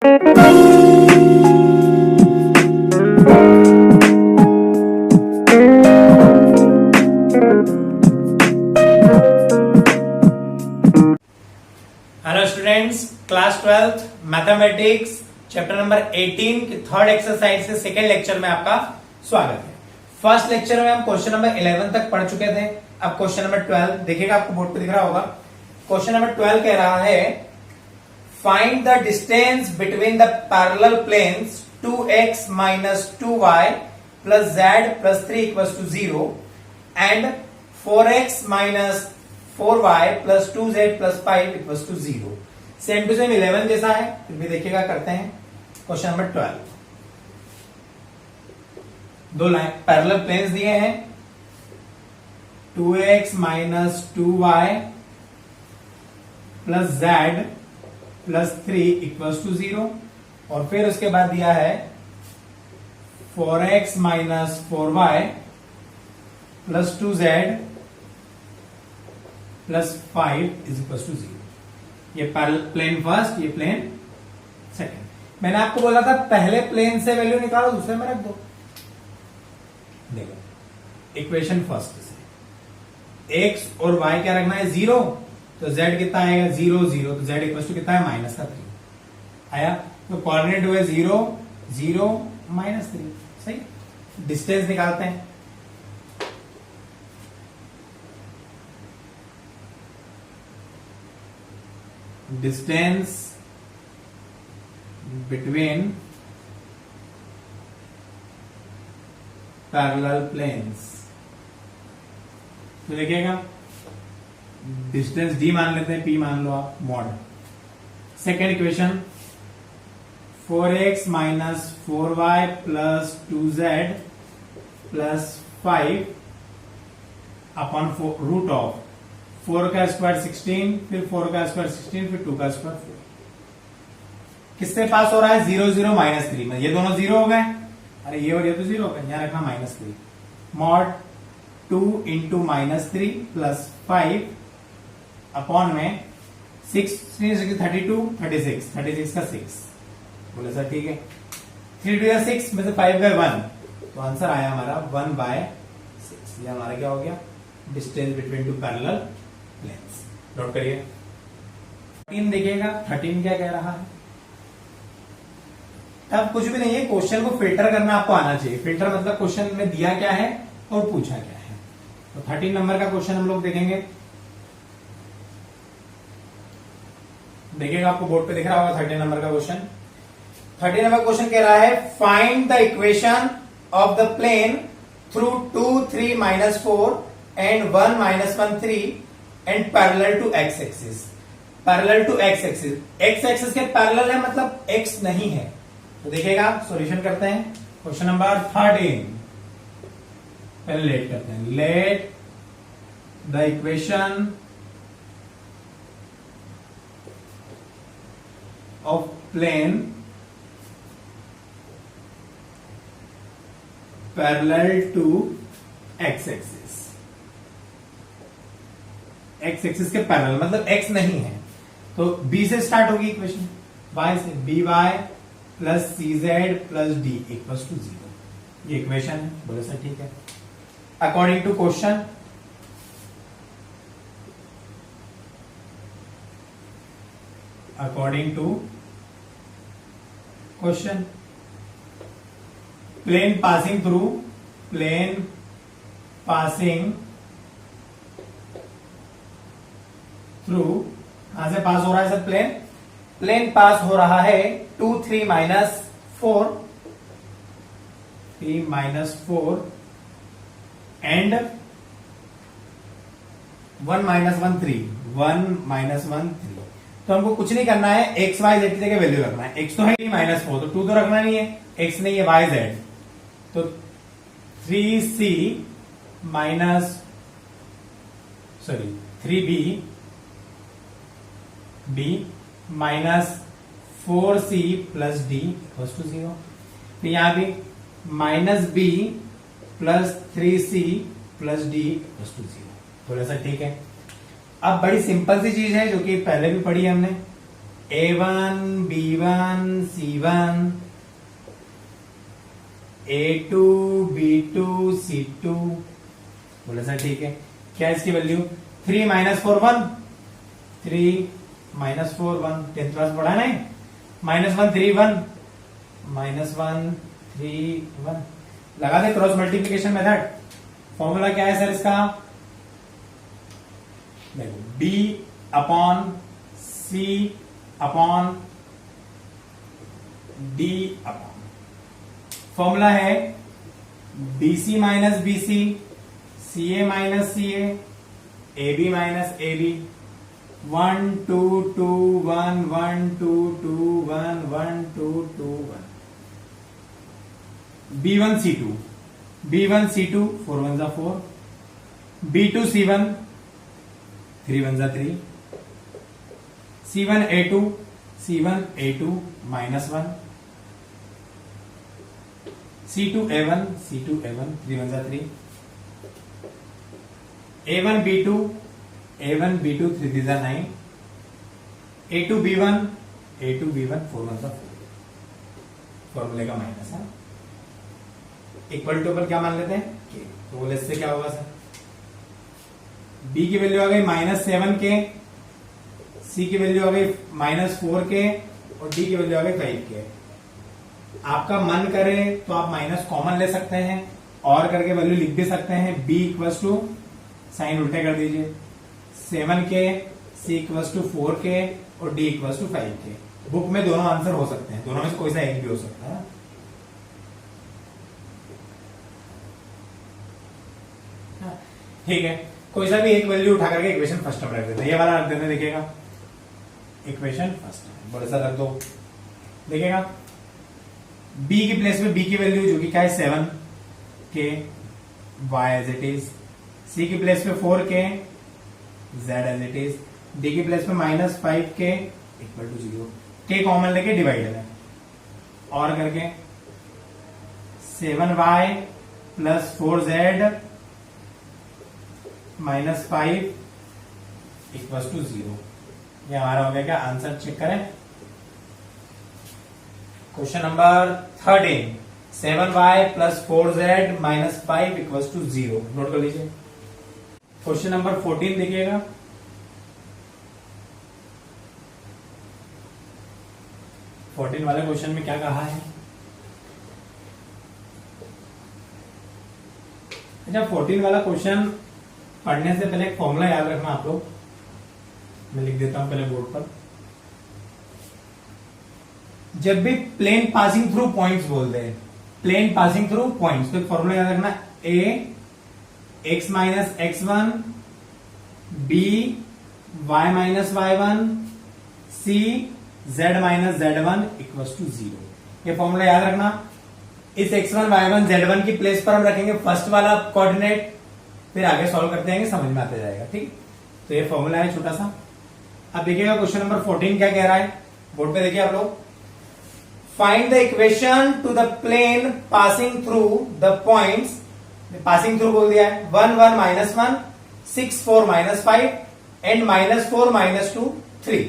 Hello students, class 12th mathematics chapter number 18 की third exercise के second lecture में आपका स्वागत है। फर्स्ट लेक्चर में हम क्वेश्चन नंबर 11 तक पढ़ चुके थे। अब क्वेश्चन नंबर 12 देखिएगा, आपको बोर्ड पे दिख रहा होगा। क्वेश्चन नंबर 12 कह रहा है find the distance between the parallel planes 2x minus 2y plus z plus 3 equals to 0 and 4x minus 4y plus 2z plus 5 equals to 0। Same to same 11 जैसा है, फिर भी देखिएगा करते हैं। क्वेश्चन नंबर 12, दो लाइन पैरेलल प्लेन्स दिए हैं 2x minus 2y plus z plus 3 equals to 0 और फिर उसके बाद दिया है 4x minus 4y plus 2z plus 5 is equals to 0। ये प्लेन फर्स्ट, ये प्लेन सेकंड। मैंने आपको बोला था पहले प्लेन से वैल्यू निकालो, दूसरे में रख दो। देखो इक्वेशन फर्स्ट से x और y क्या रखना है 0, तो z कितना आएगा 0 0, तो z इक्वल टू कितना है माइनस का 3 आया। तो कोऑर्डिनेट हुए 0 0 -3, सही। डिस्टेंस निकालते हैं। डिस्टेंस बिटवीन पैरेलल प्लेन्स, तो देखिएगा डिस्टेंस d मान लेते हैं, p मान लो आप, mod. Second equation 4x minus 4y plus 2z plus 5 upon root of 4 का स्क्वायर 16, फिर 4 का स्क्वायर 16, फिर 2 का स्क्वायर 4। किससे पास हो रहा है 0 0 -3 में, ये दोनों 0 हो गए। अरे ये और ये तो 0 हो गए, यहां रखना -3। मॉड 2 इंटू -3 प्लस 5 अपॉन में 16 32 36 का 6। बोले सर ठीक है। 3 2 6 में से 5 गए 1, तो आंसर आया हमारा 1/6। ये हमारा क्या हो गया, distance between two parallel planes. Note करिए। 13 देखिएगा, 13 क्या कह रहा है। अब कुछ भी नहीं है, क्वेश्चन को फिल्टर करना आपको आना चाहिए। फिल्टर मतलब क्वेश्चन में दिया क्या है और पूछा क्या है। तो 13 नंबर का क्वेश्चन हम लोग देखेंगे। देखिएगा, आपको बोर्ड पे दिख रहा होगा 13 नंबर का क्वेश्चन। 13 नंबर क्वेश्चन कह रहा है find the equation of the plane through 2 3 -4 and 1 -1 3 and parallel to x axis. Parallel to x axis, x axis के पैरेलल है मतलब x नहीं है। तो देखिएगा सॉल्यूशन करते हैं। क्वेश्चन नंबर 13 पहले लेट करते हैं। Let the equation of plane parallel to x axis. x axis के पैरेलल मतलब x नहीं है, तो b से स्टार्ट होगी इक्वेशन। y से by plus cz plus d equals to 0। ये इक्वेशन है। बोले सर ठीक है। According to question, according to question plane passing through, plane passing through, कहां से पास हो रहा है सर प्लेन? प्लेन पास हो रहा है 2 3 -4 3 -4 एंड 1 -1 3 1 -1 3। तो हमको कुछ नहीं करना है, एक्स वाई जेड की जगह वैल्यू रखना है। एक्स तो है -4, तो 2 तो रखना नहीं है, एक्स नहीं है वाई जेड, तो 3c minus 3b minus 4c plus D equals to 0। तो यहां भी -b plus 3c plus D equals to 0। थोड़ा सा ठीक है। अब बड़ी सिंपल सी चीज है जो कि पहले भी पढ़ी है हमने, A1 B1 C1 A2 B2 C2। बोले सर ठीक है, क्या इसकी value 3 minus 4 1, 3 minus 4 1, 10th class पढ़ा नहीं, -1 3 1, -1 3 1। लगा they cross multiplication method. Formula क्या है सर इसका, देखो B upon C upon D upon, formula है BC minus BC, CA minus CA, AB minus AB, 1 2 2 1 1 2 2 1 1 2 2 1, B1 C2, B1 C2 4 1 जा 4, B2 C1 3 1 जा 3, C1 A2, C1 A2 minus 1, C2 A1, C2 A1 3 1 जा 3, A1 B2, A1 B2 3 3 जा 9, A2 B1, A2 B1 4 1 जा 4। फॉर्मूले का minus है, equal to पर क्या मान लेते हैं के, तो बोले इससे क्या होगा सर, B की वैल्यू आ गई -7 के, C की वैल्यू आ गई -4 के और D की वैल्यू आ गई 5 के। आपका मन करे तो आप माइनस कॉमन ले सकते हैं और करके वैल्यू लिख भी सकते हैं। B इक्वल्स टू साइन उल्टे कर दीजिए, 7 के, C इक्वल्स टू 4 के और D इक्वल्स टू 5 के। बुक में दोनों आंसर हो सकते हैं, दोनों में से कोई सा एक भी हो सकता है। ठीक है, कोई सा भी एक वैल्यू उठा करके इक्वेशन फर्स्ट में रख देते हैं। ये वाला रख देते हैं, देखिएगा इक्वेशन फर्स्ट बड़े सा रख दो, देखिएगा B की प्लेस में B की वैल्यू जो कि क्या है 7 के, Y as it is, C की प्लेस में 4 के, Z as it is, D की प्लेस में -5 के इक्वल टू 0, के कॉमन लेके डिवाइड है और करके 7Y plus 4Z -5 equal to 0। ये हमारा हो गया क्या आंसर, चेक करें। Question number 13, 7y plus 4z -5 equal to 0। Note कर लीजिए। क्वेश्चन नंबर 14 देखिएगा, वाले क्वेश्चन में क्या कहा है। अच्छा, 14 वाला क्वेश्चन पढ़ने से पहले एक फॉर्मूला याद रखना आप लोग, मैं लिख देता हूं पहले बोर्ड पर। जब भी प्लेन पासिंग थ्रू पॉइंट्स बोलते हैं, प्लेन पासिंग थ्रू पॉइंट्स, तो एक फॉर्मूला याद रखना, a x minus x1, b y minus y1, c z minus z1 equal to 0। ये फॉर्मूला याद रखना। इस x1 y1 z1 की प्लेस पर हम रखेंगे फर्स्ट वाला कोऑर्डिनेट, फिर आगे सॉल्व करते हैं, समझ में आता जाएगा। ठीक, तो ये फॉर्मूला है छोटा सा। अब देखिएगा क्वेश्चन नंबर 14 क्या कह रहा है, बोर्ड पे देखिए आप लोग। Find the equation to the plane passing through the points, passing through बोल दिया है, 1 1 -1, 6 4 -5 एंड -4 -2 3।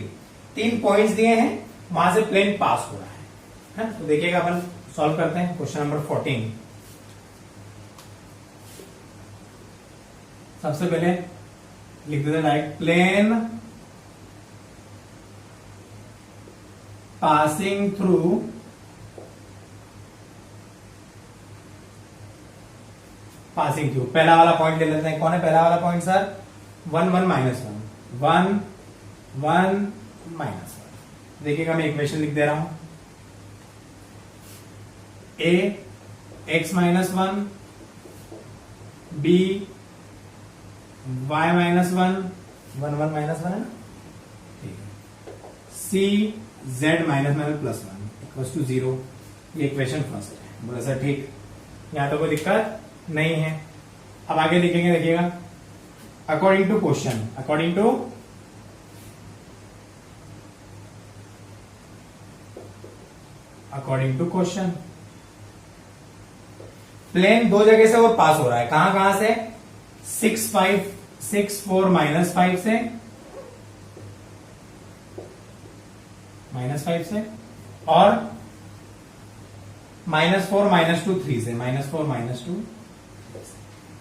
3 पॉइंट्स दिए हैं, वहां से प्लेन पास हो रहा है। तो देखिएगा अपन सॉल्व करते हैं क्वेश्चन नंबर 14। सबसे पहले लिख देते हैं डायरेक्ट, प्लेन पासिंग थ्रू पहला वाला पॉइंट ले लेते हैं। कौन है पहला वाला पॉइंट सर, 1 1 -1, 1 1 -1। देखिएगा मैं इक्वेशन लिख दे रहा हूं, a x -1, b y -1, 1 1 -1 है ना, ठीक है, c z -1 इक्वल टू 0। ये इक्वेशन फर्स्ट है। बोला सर ठीक, यहां तो कोई दिक्कत नहीं है। अब आगे लिखेंगे, देखिएगा according to question, according to question plane दो जगह से वो पास हो रहा है। कहां कहां से, 6 4 -5 से -5 से, और -4 -2 3 से, -4 -2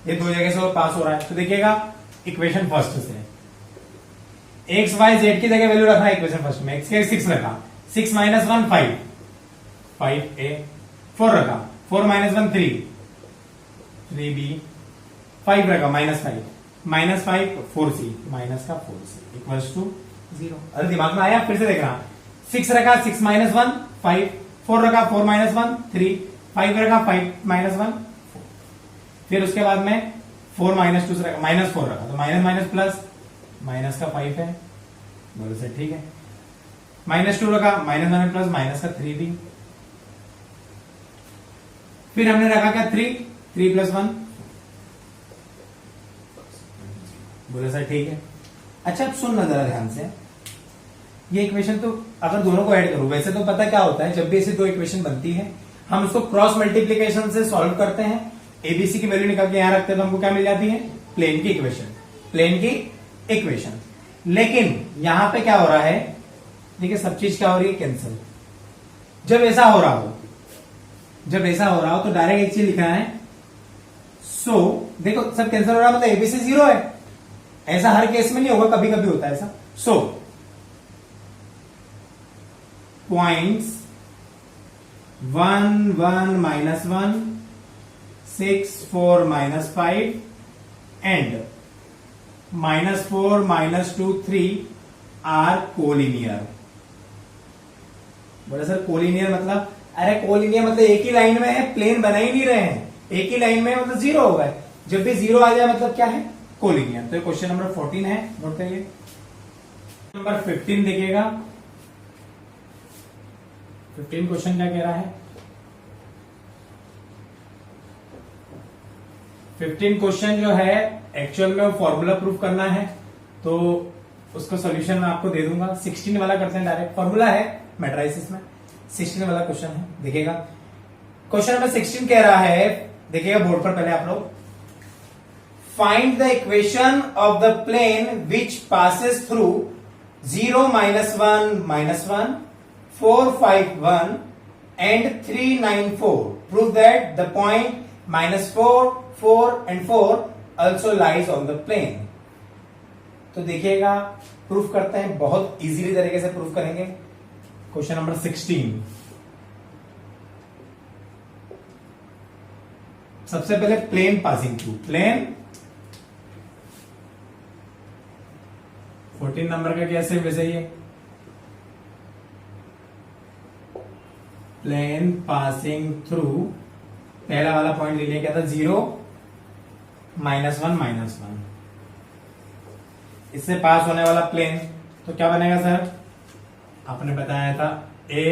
ये दो जगह से पास हो रहा है। तो देखिएगा इक्वेशन फर्स्ट से एक्स वाई जेड की जगह वैल्यू रखना है इक्वेशन फर्स्ट में। एक्स के 6 रखा, 6 -1 5, 5a, 4 रखा, 4 -1 3, 3b, 5 रखा, -5, -5 4c, माइनस का 4c इक्वल्स टू 0। अरे दिमाग में आया, फिर से देखना। 6 रखा, 6 -1 5, 4 रखा, 4 -1 3, 5 रखा, 5 -1 4। फिर उसके बाद में 4 -2 से रखा, -4 रखा, तो माइनस माइनस प्लस, माइनस का 5 है, बोलो सर ठीक है। -2 रखा, माइनस माइनस प्लस, माइनस का 3b। फिर हमने रखा क्या 3 + 1, बोले सर ठीक है। अच्छा अब सुनना जरा ध्यान से, ये इक्वेशन तो अगर दोनों को ऐड करूं, वैसे तो पता क्या होता है, जब भी ऐसी दो इक्वेशन बनती है हम उसको क्रॉस मल्टीप्लीकेशन से सॉल्व करते हैं, एबीसी की वैल्यू निकाल के यहां रखते हैं तो हमको क्या मिल जाती है, प्लेन की इक्वेशन, प्लेन की इक्वेशन। लेकिन यहां पे क्या हो रहा है, देखिए सब चीज क्या हो रही है, कैंसिल। जब ऐसा हो रहा हो, जब ऐसा हो रहा हो तो डायरेक्ट एक चीज लिखना है, सो देखो सब कैंसिल हो रहा है मतलब एबीसी 0 है। ऐसा हर केस में नहीं होगा, कभी कभी होता है ऐसा। सो पॉइंट्स 1 1 -1 6 4 -5 एंड -4 -2 3 आर कोलिनियर। बोले सर कोलिनियर मतलब, अरे कोलिनियर मतलब एक ही लाइन में है, प्लेन बना ही नहीं रहे हैं, एक ही लाइन में मतलब 0 होगा। जब भी 0 आ जाए मतलब क्या है, कोलिनियर। तो क्वेश्चन नंबर 14 है, नोट करिए। नंबर 15 देखिएगा, 15 क्वेश्चन क्या कह रहा है, 15 क्वेश्चन जो है एक्चुअल में वो फॉर्मूला प्रूफ करना है, तो उसका सॉल्यूशन मैं आपको दे दूंगा। 16 वाला करते हैं डायरेक्ट, फॉर्मूला है मैट्रिसेस में, 16 वाला क्वेश्चन है। देखिएगा क्वेश्चन नंबर 16 कह रहा है, देखिएगा बोर्ड पर पहले आप लोग, find the equation of the plane which passes through 0 -1 -1 4 5 1 and 3 9 4। Prove that the point -4 4 and 4 also lies on the plane। तो देखिएगा प्रूफ करते हैं, बहुत इजीली तरीके से प्रूफ करेंगे। क्वेश्चन नंबर 16, सबसे पहले plane passing through, plane 14 number का कैसे, वैसे ही प्लेन पासिंग थ्रू, पहला वाला पॉइंट ले लिया, क्या था 0 -1 -1, इससे पास होने वाला प्लेन, तो क्या बनेगा सर, आपने बताया था a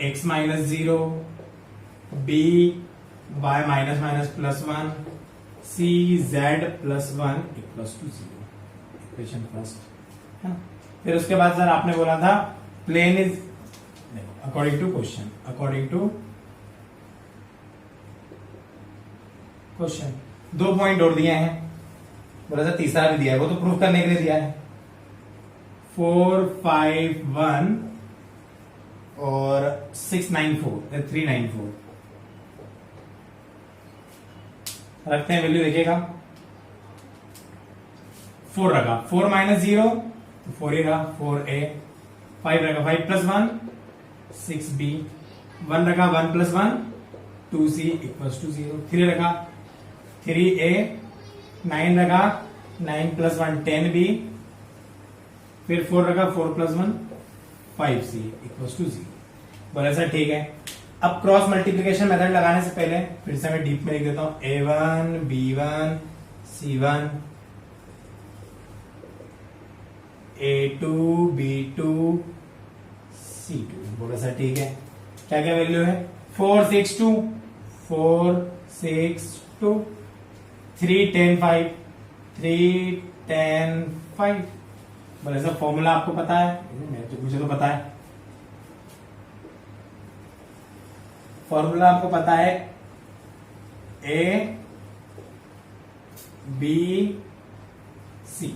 x -0, b y -+1, c z +1 = 0, equation first है ना। फिर उसके बाद सर आपने बोला था plane is, according to question, according to question 2 point और दिए हैं, बोला था तीसरा भी दिया है, वो तो प्रूफ करने के लिए दिया है। 4 5 1 और 6 9 4 3 9 4 रखते हैं वैल्यू, देखिएगा 4 रखा, 4 -0 तो 4 ही रहा, 4a, 5 रखा, 5 + 1 6b, 1 रखा, 1 + 1 2c = 0, 3 रखा, 3a, 9 रखा, 9 + 1 10b, फिर 4 रखा, 4 + 1 5c = 0। बोला सर ठीक है। अब क्रॉस मल्टीप्लीकेशन मेथड लगाने से पहले फिर से मैं डीप में लिख देता हूं, a1 b1 c1 a2 b2 c2। बोला सर ठीक है। क्या क्या वैल्यू है, 4 6 2 4 6 2 3 10 5 3 10 5। बोले सर फॉर्मूला आपको पता है, मुझे तो पता है, फॉर्मूला आपको पता है, a b c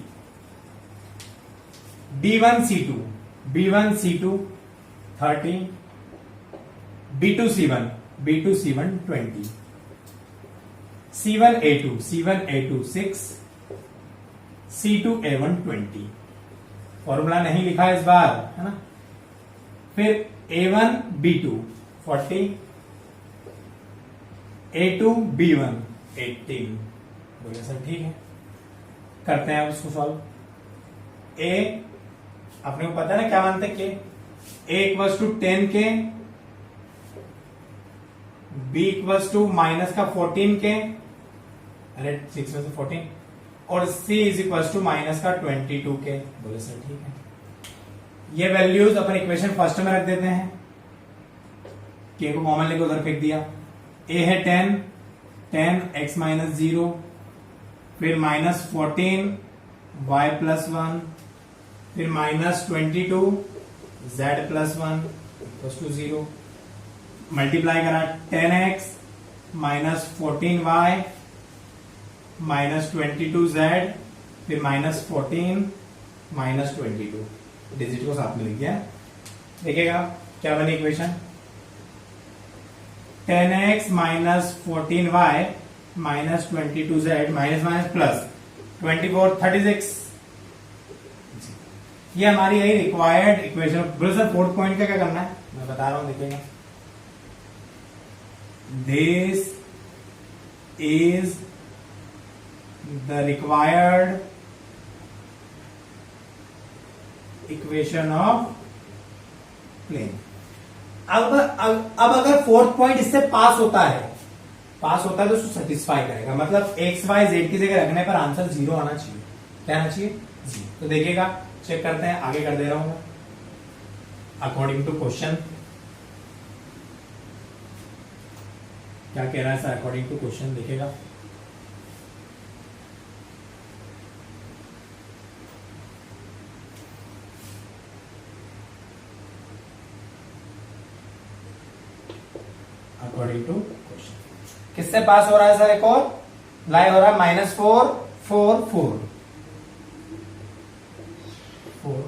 d1 c2 B1 C2 30, B2 C1 20, C1 A2 6, C2 A1 20। Formula नहीं लिखा है इस बार, है ना। फिर A1 B2 40, A2 B1 18। बोलिए सर ठीक है, करते हैं अब इसको सॉल्व। ए अपने को पता है ना क्या मानते हैं के, ए इक्वल्स टू 10 के, बी इक्वल्स टू माइनस का 14 के, अरे 6 में से 14, और सी इज इक्वल्स टू माइनस का 22 के। बोले सर ठीक है, ये वैल्यूज अपन इक्वेशन फर्स्ट में रख देते हैं, के को कॉमन लेके उधर फेंक दिया। ए है 10 x माइनस 0, फिर माइनस 14 y प्लस 1, फिर minus 22 z plus 1 equals to 0। Multiply करा 10x minus 14y minus 22z, फिर माइनस 14 माइनस 22, डिजिट को साथ में लिख दिया। देखिएगा क्या बनी equation, 10x minus 14y minus 22z minus minus plus 24 36। ये हमारी यही रिक्वायर्ड इक्वेशन। बोलो सर फोर्थ पॉइंट का क्या करना है, मैं बता रहा हूं, देखिएगा। This is the required equation of plane. अब अगर फोर्थ पॉइंट इससे पास होता है तो उसको सेटिस्फाई करेगा, मतलब एक्स वाई जेड की जगह रखने पर आंसर 0 आना चाहिए। क्या आना चाहिए? 0। तो देखिएगा, चेक करते हैं, आगे कर दे रहा हूं अकॉर्डिंग टू क्वेश्चन। क्या कह रहा है सर अकॉर्डिंग टू क्वेश्चन, देखिएगा। अकॉर्डिंग टू क्वेश्चन किससे पास हो रहा है सर? एक और लाई हो रहा है -4 4 4 4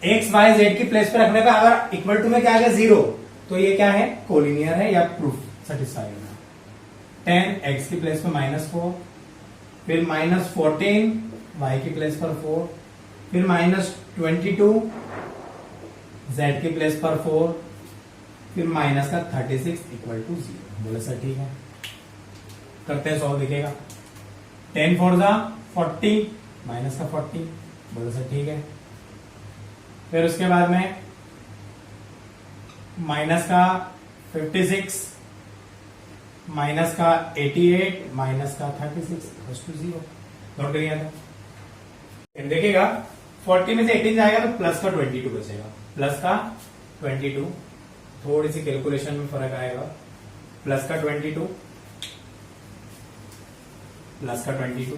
एक्स वाई जेड की प्लेस पे रखने पे अगर इक्वल टू में क्या आ गया 0, तो ये क्या है? कोलिनियर है या प्रूफ सेटिस्फाई होगा। 10 एक्स की प्लेस पे -4, फिर -14 वाई की प्लेस पर 4, फिर -22 जेड की प्लेस पर 4, फिर माइनस का 36 इक्वल टू 0। बोले सर ठीक है, करते हैं सॉल्व। देखिएगा 10 4 जा 40 माइनस का 40। बोले सर ठीक है, फिर उसके बाद में माइनस का 56 माइनस का 88 माइनस का 36 इक्वल टू 0। नोट करिए था। देखिएगा 40 में से 18 जाएगा तो प्लस का 22 बचेगा, प्लस का 22, थोड़ी सी कैलकुलेशन में फर्क आएगा। प्लस का 22 प्लस का 22,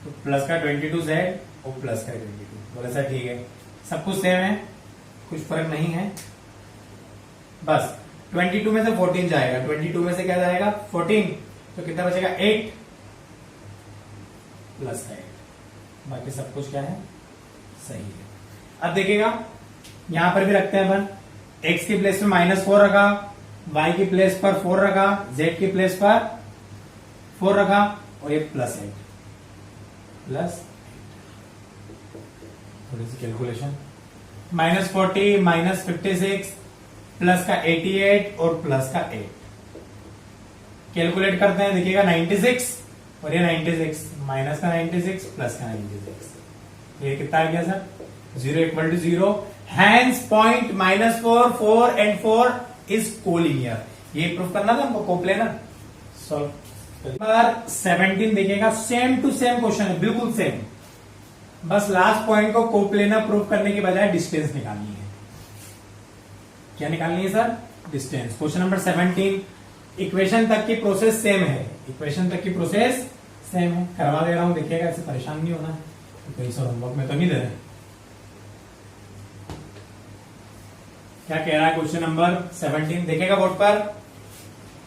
तो प्लस का 22 जेड और प्लस का 22। बोला सर ठीक है, सब कुछ सेम है, कुछ फर्क नहीं है। बस 22 में से 14 जाएगा, 22 में से क्या जाएगा? 14, तो कितना बचेगा? 8 प्लस का 8। बाकी सब कुछ क्या है? सही है। अब देखिएगा यहां पर भी रखते हैं अपन, x की प्लेस पे -4 रखा, y की प्लेस पर 4 रखा, z की प्लेस पर 4 रखा, और ये +8 थोड़ी सी कैलकुलेशन, -40 -56 प्लस का 88 और प्लस का 8। कैलकुलेट करते हैं, देखिएगा 96 और ये 96, माइनस का 96 प्लस का 96, ये कितना आ गया sir? 0 equal to 0। Hence point -4 4 and 4 is collinear. ये प्रूफ करना था हमको, कोप्लेनर। सॉल्व नंबर 17 देखिएगा, सेम टू सेम क्वेश्चन है, बिल्कुल सेम। बस लास्ट पॉइंट को कोप्लेनर प्रूफ करने के बजाय डिस्टेंस निकालनी है। क्या निकालनी है sir? Distance. Question number 17, equation तक की प्रोसेस सेम है, इक्वेशन तक की प्रोसेस सेम है। करवा दे रहा हूं, देखिएगा, ऐसे परेशान नहीं होना। कोई सर होमवर्क में तो नहीं दे रहे। क्या कह रहा है क्वेश्चन नंबर 17? देखिएगा बोर्ड पर।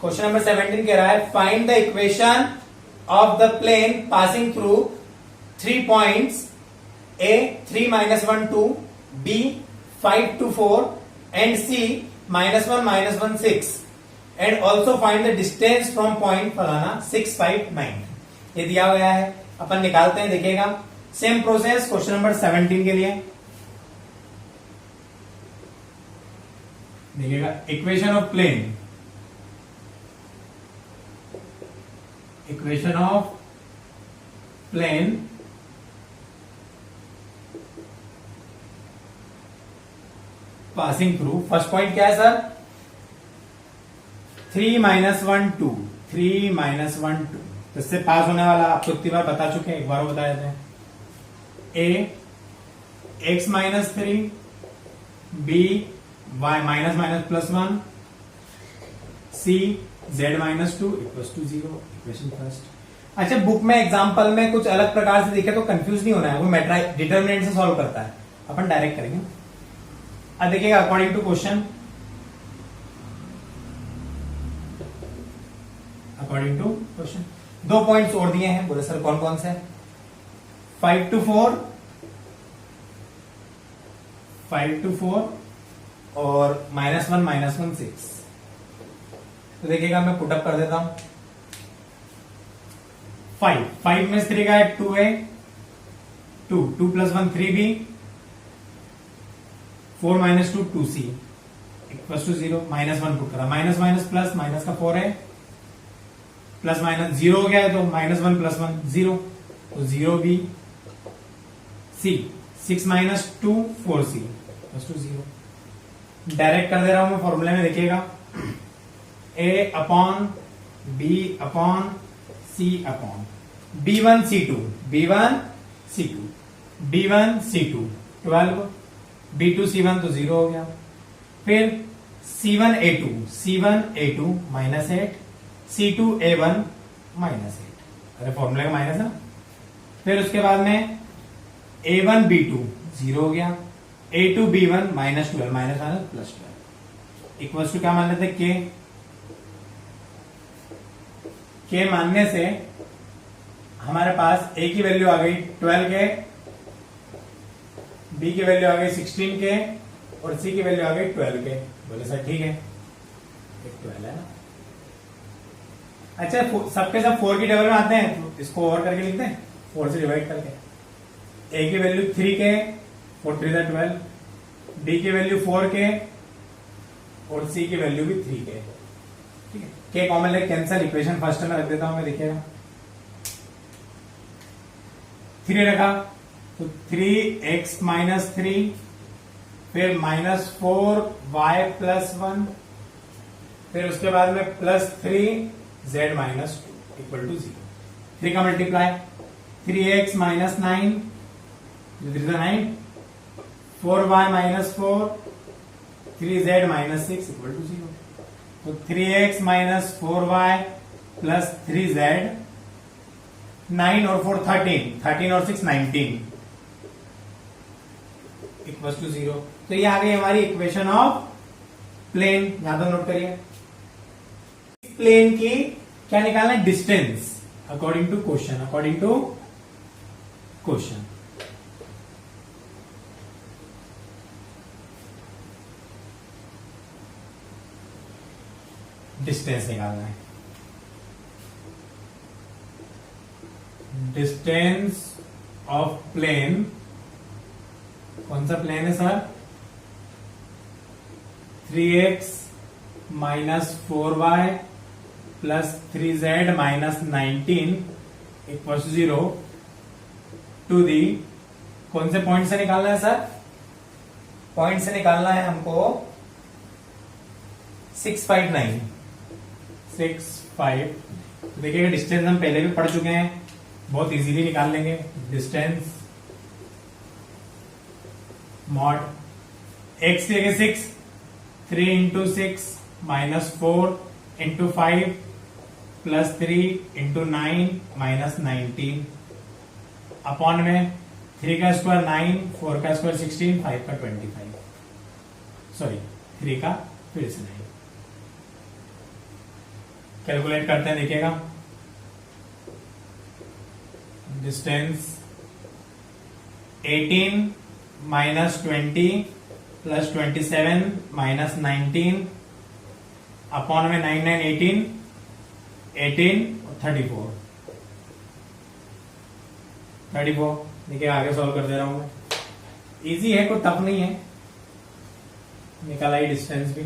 क्वेश्चन नंबर 17 कह रहा है, find the equation of the plane passing through 3 points A 3 -1 2, B 5 to 4 and C -1 -1 6 and also find the distance from point फलाना 6 5 9। ये दिया गया है, अपन निकालते हैं। देखिएगा सेम प्रोसेस क्वेश्चन नंबर 17 के लिए। देखिएगा equation of plane, equation of plane passing through. First point क्या है सर? 3 -1 2, 3 -1 2। तो इससे पास होने वाला आपको इतनी बार बता चुके हैं, एक बार बता देते हैं। ए x -3, b y -+1, c z -2 = 0। Equation first. अच्छा, बुक में एग्जांपल में कुछ अलग प्रकार से दिखे तो कंफ्यूज नहीं होना है, वो डिटरमिनेंट से सॉल्व करता है, अपन डायरेक्ट करेंगे। अब देखिएगा according to question, according to question 2 points और दिए हैं। बोले सर कौन कौन से? 5 to 4, 5 to 4 और -1 -1 6। तो देखिएगा मैं पुटअप कर देता हूं। 5 में 3 का है 2a, 2 2 + 1 3b, 4 - 2 2c = 0। -1 पुट करा, माइनस प्लस माइनस का 4 है, प्लस माइनस 0 हो गया है तो -1 + 1 0, तो 0b, c 6 - 2 4c = 0। डायरेक्ट कर दे रहा हूं मैं फॉर्मूले में। देखिएगा a/b/c/b1 c2, b1 c2, b1 c2 12, b2 c1 तो 0 हो गया। फिर c1 a2, c1 a2 -8, c2 a1 -8। अरे फॉर्मूले का माइनस है। फिर उसके बाद में a1 b2 0 हो गया, a2 b1 -12 +12 इक्वल्स टू क्या मान लेते? के मानने से हमारे पास a की वैल्यू आ गई 12 के, b की वैल्यू आ गई 16 के और c की वैल्यू आ गई 12 के। बोले सर ठीक है, 12 है ना। अच्छा, सबके सब 4 की टेबल में आते हैं तो इसको ओवर करके लिखते हैं, 4 से डिवाइड करके। a की वैल्यू 3 के, 4 3 12, b की वैल्यू 4 के और c की वैल्यू भी 3 के। ठीक है, के कॉमन लेके कैंसिल। इक्वेशन फर्स्ट में रख देता हूं मैं। देखिएगा 3 रखा तो 3x - 3, फिर -4y + 1, फिर उसके बाद में +3z - 2 = 0। 3 का मल्टीप्लाई 3x - 9 9, 4y - 4, 3z - 6 = 0। तो 3x - 4y + 3z, 9 और 4 13, 13 और 6 19 = 0। तो ये आ गई हमारी इक्वेशन ऑफ प्लेन। यहां तो नोट करिए, प्लेन की क्या निकालना है? Distance according to question, according to question. Distance निकालना है। डिस्टेंस ऑफ प्लेन, कौन सा प्लेन है sir? 3x - 4y + 3z - 19 = 0 to the. कौन से पॉइंट से निकालना है सर? पॉइंट से निकालना है हमको 6 5 9 6 5। तो देखिएगा डिस्टेंस हम पहले भी पढ़ चुके हैं, बहुत इजीली निकाल लेंगे। डिस्टेंस मॉड x की जगह 6, 3 × 6 -4 × 5 + 3 × 9 -19 अपॉन में 3 का स्क्वायर 9, 4 का स्क्वायर 16, 5 का 25, सॉरी 3 का फिर से 9। कैलकुलेट करते हैं, देखिएगा डिस्टेंस 18 - 20 प्लस 27 माइनस 19 अपॉन में 9 9 18 18 और 34 देखिए आगे सॉल्व कर दे रहा हूं मैं। इजी है, कोई टफ नहीं है। निकाला ही डिस्टेंस भी।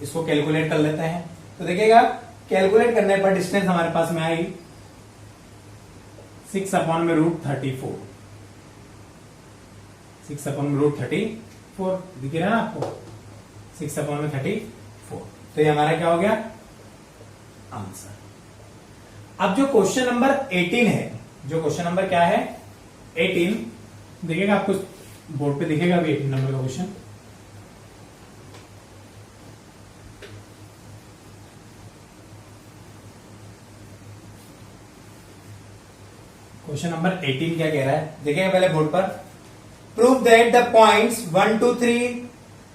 इसको कैलकुलेट कर लेते हैं। तो देखिएगा कैलकुलेट करने पर डिस्टेंस हमारे पास में आई 6 अपॉन में √34 6 अपॉन में √34 दिख रहा है ना आपको, 6 अपॉन में 34। तो ये हमारा क्या हो गया आंसर। अब जो क्वेश्चन नंबर 18 है, जो क्वेश्चन नंबर क्या है 18, देखिएगा आपको बोर्ड पे दिखेगा अभी 18 नंबर का क्वेश्चन। क्वेश्चन नंबर 18 क्या कह रहा है, देखिएगा पहले बोर्ड पर। Prove that the points 1 2 3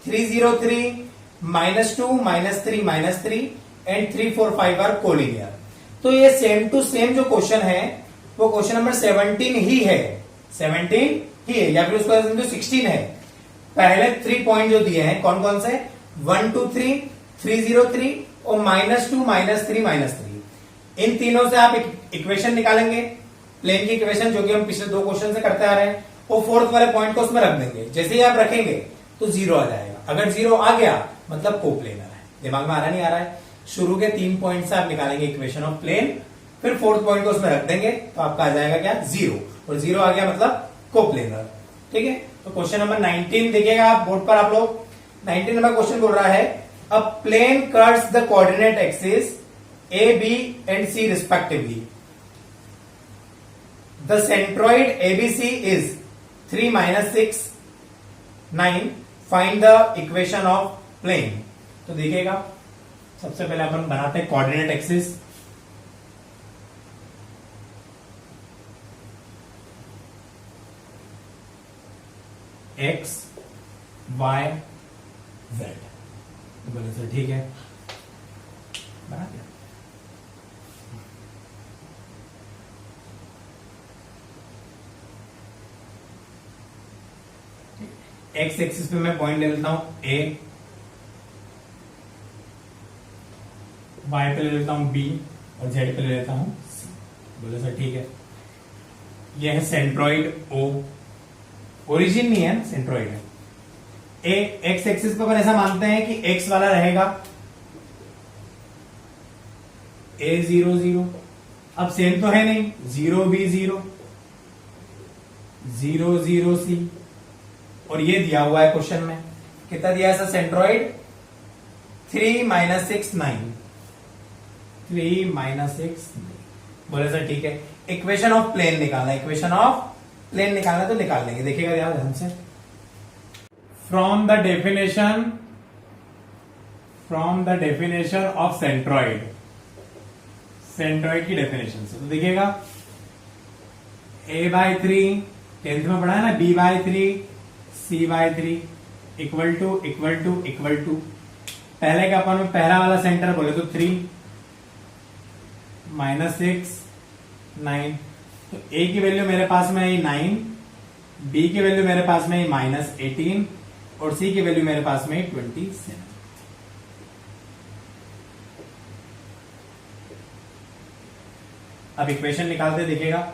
303 -2 -3 -3 and 3 4 5 are collinear. तो ये सेम टू सेम जो क्वेश्चन है वो क्वेश्चन नंबर 17 ही है, 17 ही है, या फिर उसका जो 16 है। पहले 3 पॉइंट जो दिए हैं कौन कौन से, 1 2 3 303 और -2 -3 -3। इन तीनों से आप इक्वेशन निकालेंगे, प्लेन की इक्वेशन, जो कि हम पिछले 2 क्वेश्चन से करते आ रहे हैं। और फोर्थ वाले पॉइंट को उसमें रख देंगे। जैसे ही आप रखेंगे तो 0 आ जाएगा। अगर 0 आ गया मतलब कोप्लेनर है। दिमाग में आ रहा नहीं आ रहा है। शुरू के 3 पॉइंट से आप निकालेंगे इक्वेशन ऑफ प्लेन, फिर फोर्थ पॉइंट को उसमें रख देंगे तो आपका आ जाएगा क्या 0, और 0 आ गया मतलब कोप्लेनर। ठीक है, तो क्वेश्चन नंबर 19 देखिएगा आप बोर्ड पर, आप लोग 19 नंबर क्वेश्चन बोल रहा है a plane curves the coordinate axis A B and C respectively. The centroid ABC is 3 -6 9। Find the equation of plane. तो देखिएगा सबसे पहले अपन बनाते हैं coordinate axis. X Y Z, बोले सर ठीक है, बना दिया। एक्स एक्सिस पे मैं पॉइंट ले लेता हूं ए, वाई पे ले लेता हूं बी और जेड पे ले लेता हूं सी। बोले सर ठीक है। यह है सेंट्रॉइड ओ, ओरिजिन नहीं है, सेंट्रॉइड है। ए एक्स एक्सिस पे अपन ऐसा मानते हैं कि एक्स वाला रहेगा ए 0 0। अब सेम तो है नहीं, 0 बी 0 0 0 सी। और ये दिया हुआ है क्वेश्चन में, कितना दिया है सर सेंट्रॉइड 3 -6 9, 3 -6 9। बोले सर ठीक है। इक्वेशन ऑफ प्लेन निकालना, इक्वेशन ऑफ प्लेन निकालना तो निकाल लेंगे। देखिएगा यार ध्यान से। From the definition of centroid, centroid की डेफिनेशन से तो देखिएगा a/3 10th में पढ़ा है ना, b/3 c/3 इक्वल टू पहले का अपन में पहला वाला सेंटर बोले तो 3 -6 9। तो a की वैल्यू मेरे पास में आई 9, b की वैल्यू मेरे पास में आई -18 और c की वैल्यू मेरे पास में 27। अब इक्वेशन निकालते देखिएगा,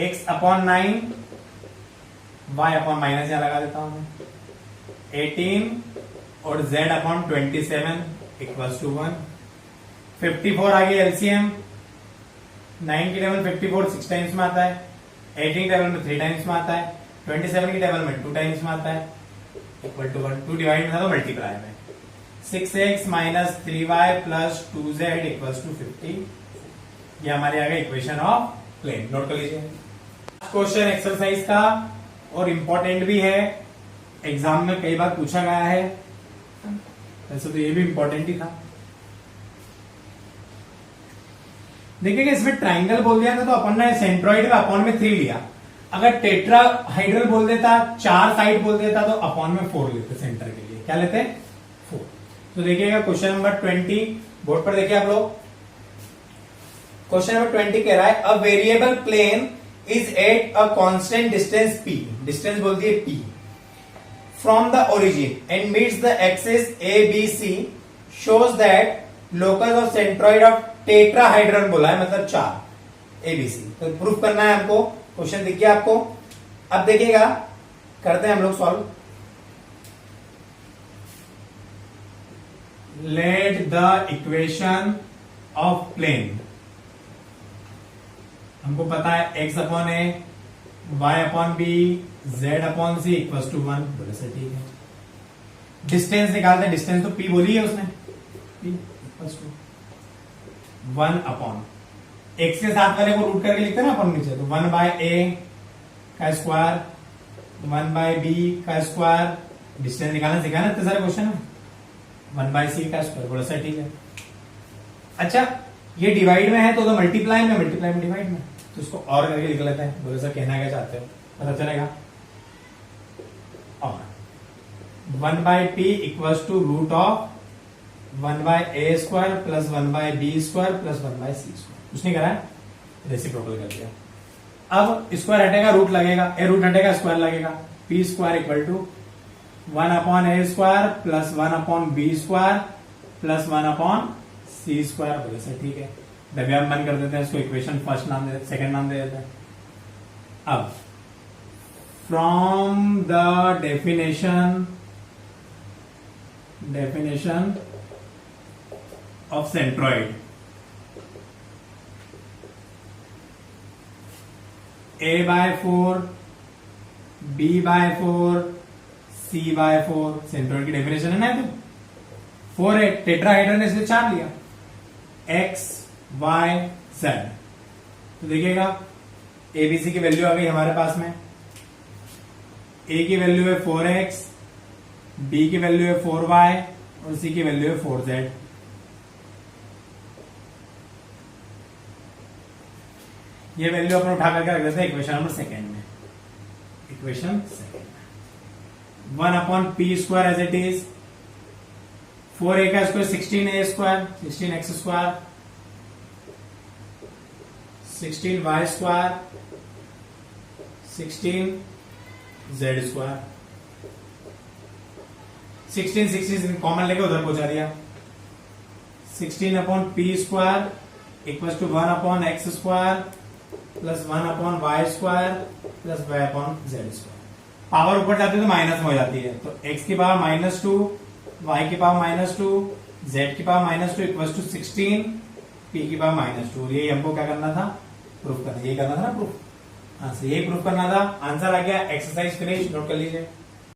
x upon 9 y upon minus यहां लगा देता हूं मैं 18 और z अपॉन 27 इक्वल्स टू 1। 54 आ गया एलसीएम। 9 की टेबल 54 6 टाइम्स में आता है, 18 टेबल में 3 टाइम्स में आता है, 27 की टेबल में 2 टाइम्स में आता है, इक्वल टू 1। 2 डिवाइड में था तो मल्टीप्लाई में 6x - 3y + 2z equals to 50। ये हमारे आ गया इक्वेशन ऑफ प्लेन। नोट कर लीजिए क्वेश्चन एक्सरसाइज का, और इंपॉर्टेंट भी है, एग्जाम में कई बार पूछा गया है, वैसे तो ये भी इंपॉर्टेंट ही था। देखिएगा इसमें ट्राइंगल बोल दिया था तो अपन ने सेंट्रॉइड में अपॉन में 3 लिया। अगर टेट्राहाइड्रल बोल देता, 4 साइड बोल देता तो अपॉन में 4 लेते सेंटर के लिए। क्या लेते 4। तो देखिएगा क्वेश्चन नंबर 20 बोर्ड पर देखिए आप लोग। क्वेश्चन नंबर 20 कह रहा है a variable plane is at a constant distance p, distance बोल दिए p from the origin and meets the axis A B C, shows that locus of centroid of tetrahedron बोला है, मतलब 4 एबीसी। तो proof करना है हमको। क्वेश्चन दिख गया आपको। अब देखिएगा, करते हैं हम लोग solve. Let the equation of plane, हमको पता है x upon a, y upon b, z upon c equal to 1। बोले सर ठीक है। डिस्टेंस निकालते हैं, डिस्टेंस तो p बोली है उसने, p equal to 1 upon x के साथ वाले को रूट करके लिखते हैं ना अपन नीचे, तो 1 बाय a का स्क्वायर, 1 बाय b का स्क्वायर, डिस्टेंस निकालना सीखा ना इतने सारे क्वेश्चन में, 1 बाय c का स्क्वायर। बोला सर ठीक है। अच्छा, ये डिवाइड में है तो मल्टीप्लाई में, मल्टीप्लाई में डिवाइड में, तो इसको और करके लिख लेते हैं। बोले सर कहना क्या चाहते हो, पता चलेगा। और 1 by p equal to root of 1 by a square plus 1 by b square plus 1 by c square. कुछ नहीं करा है, रेसिप्रोकल कर दिया। अब स्क्वायर हटेगा रूट लगेगा, ए रूट हटेगा स्क्वायर लगेगा, p square equal to 1 upon a square plus 1 upon b square plus 1 upon c square. बोले सर ठीक है। दबिया बंद कर देते हैं इसको, इक्वेशन फर्स्ट नाम दे, सेकंड नाम दे देते हैं। अब from the definition of centroid, a by 4, b by 4, c by 4 centroid की डेफिनेशन है ना। तो 4 है, टेट्राहाइड्रन इसलिए 4 लिया, x y z। तो देखिएगा abc की वैल्यू आ गई हमारे पास में। a की वैल्यू है 4x, b की वैल्यू है 4y और c की वैल्यू है 4z। ये वैल्यू अपन उठा करके रख देते हैं इक्वेशन नंबर सेकेंड में। इक्वेशन सेकेंड में 1 upon p square as it is, 4a का square 16a square, 16x square, 16y square, 16z square. 16 common लेके उधर पहुंचा दिया। 16 upon p square equal to 1 upon x square plus 1 upon y square plus y upon z square. Power ऊपर जाती है तो minus में हो जाती है, तो x की पावर -2, y की पावर -2, z की पावर -2 इक्वल टू 16, p की पावर -2। ये हमको क्या करना था, प्रूफ करना, ये करना था ना प्रूफ। हाँ, यही प्रूफ करना था। आंसर आ गया, एक्सरसाइज फिनिश, नोट कर लीजिए।